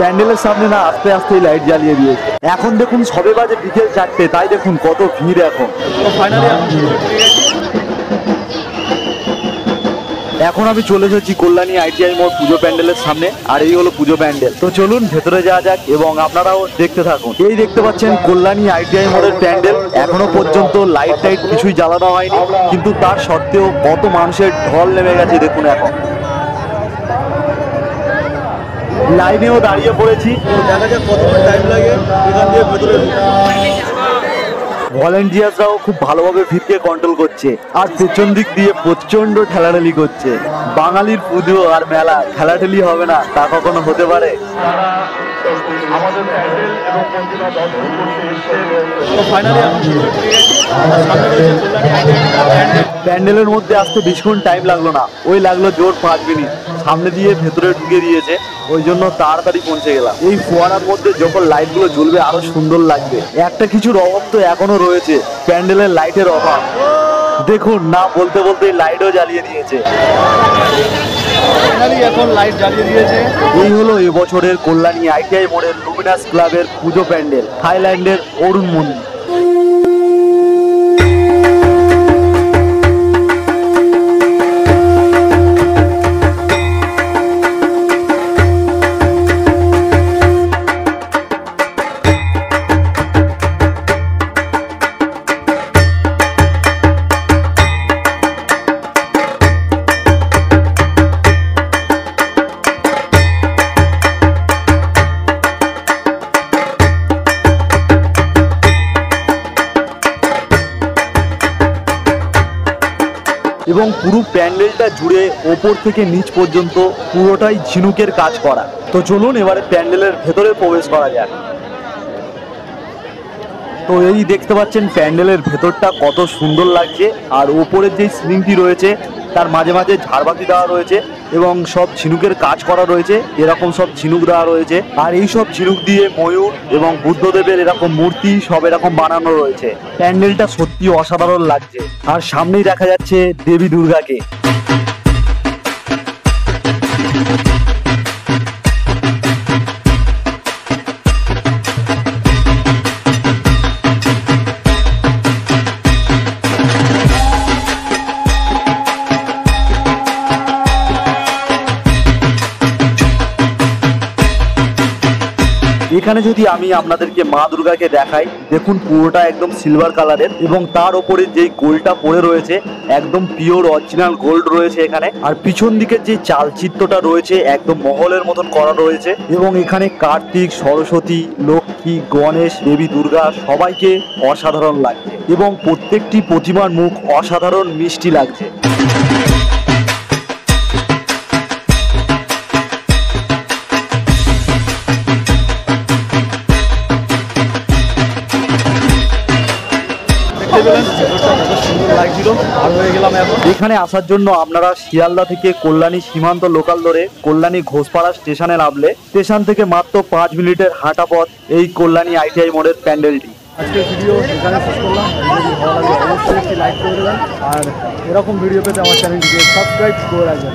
প্যান্ডেলের সামনে না আস্তে আস্তেই লাইট জ্বালিয়ে দিয়েছে। এখন দেখুন সবে বাজে বিকেল 4টে, তাই দেখুন কত ভিড় এখন। তো ফাইনালি এখন আমি চলে এসেছি কল্যাণী ITI মোড় পুজো প্যান্ডেলের সামনে, আর এই হলো পুজো প্যান্ডেল। তো চলুন ভেতরে যাওয়া যাক এবং আপনারাও দেখতে থাকুন। এই দেখতে পাচ্ছেন কল্যাণী ITI মোড়ের প্যান্ডেল। এখনো পর্যন্ত লাইট টাইট কিছুই জ্বালানো হয়নি, কিন্তু তার সত্ত্বেও কত মানুষের ঢল নেমে গেছে দেখুন। এখন লাইনেও দাঁড়িয়ে পড়েছি, দেখা যাক কতক্ষণ টাইম লাগে এখান দিয়ে ভেতরে। ভলেন্টিয়ার্সরাও খুব ভালোভাবে ভিড়কে কন্ট্রোল করছে, আর পেছন দিক দিয়ে প্রচন্ড ঠেলাঠেলি করছে। বাঙালির পুজো আর মেলা, ঠেলাঠেলি হবে না তা কখনো হতে পারে? প্যান্ডেলের মধ্যে আসতে বেশিক্ষণ টাইম লাগলো না, ওই লাগলো জোর 5 মিনিট। সামনে দিয়ে ভেতরে ঢুকে দিয়েছে, ওই জন্য তাড়াতাড়ি পৌঁছে গেলাম। এই ফোয়ারার মধ্যে যখন লাইট গুলো জ্বলবে আরো সুন্দর লাগবে। একটা কিছুর অভাব তো এখনো রয়েছে, প্যান্ডেলের লাইটের অভাব। দেখুন না বলতে বলতে লাইটও জ্বালিয়ে দিয়েছে। এখন লাইট জ্বালিয়ে দিয়েছে। এই হলো এবছরের কল্যাণী ITI মোড়ের লুমিনাস ক্লাবের পুজো প্যান্ডেল, থাইল্যান্ডের অরুণ মন্দির। এবং পুরো প্যান্ডেলটা জুড়ে ওপর থেকে নিচ পর্যন্ত পুরোটাই ঝিনুকের কাজ করা। তো চলুন এবারে প্যান্ডেলের ভেতরে প্রবেশ করা যাক। তো এই দেখতে পাচ্ছেন প্যান্ডেলের ভেতরটা কত সুন্দর লাগছে, আর ওপরের যে সিলিংটি রয়েছে তার মাঝে মাঝে ঝাড়বাতি দেওয়া রয়েছে এবং সব ঝিনুকের কাজ করা রয়েছে, এরকম সব ঝিনুক দেওয়া রয়েছে। আর এই সব ঝিনুক দিয়ে ময়ূর এবং বুদ্ধদেবের এরকম মূর্তি সব এরকম বানানো রয়েছে। প্যান্ডেলটা সত্যি অসাধারণ লাগছে, আর সামনেই দেখা যাচ্ছে দেবী দুর্গাকে। এখানে যদি আমি আপনাদেরকে মা দুর্গাকে দেখাই, দেখুন পুরোটা একদম সিলভার কালারের এবং তার উপরে যেই গোলটা পড়ে রয়েছে একদম পিওর অরিজিনাল গোল্ড রয়েছে এখানে। আর পিছন দিকের যে চালচিত্রটা রয়েছে একদম মহলের মতন করা রয়েছে এবং এখানে কার্তিক, সরস্বতী, লক্ষ্মী, গণেশ, দেবী দুর্গা সবাইকে অসাধারণ লাগছে এবং প্রত্যেকটি প্রতিমার মুখ অসাধারণ মিষ্টি লাগছে। এখানে আসার জন্য আপনারা শিয়ালদা থেকে কল্যাণী সীমান্ত লোকাল ধরে কল্যাণী ঘোষপাড়া স্টেশনে নামলে স্টেশন থেকে মাত্র 5 মিনিটের হাঁটা পথ এই কল্যাণী ITI মোড়ের প্যান্ডেলটি। আজকের ভিডিও এখানে শেষ করলাম। যদি ভালো লাগে অবশ্যই একটি লাইক করে দেবেন, আর এরকম ভিডিও পেতে আমার চ্যানেলটিকে সাবস্ক্রাইব করে রাখবেন।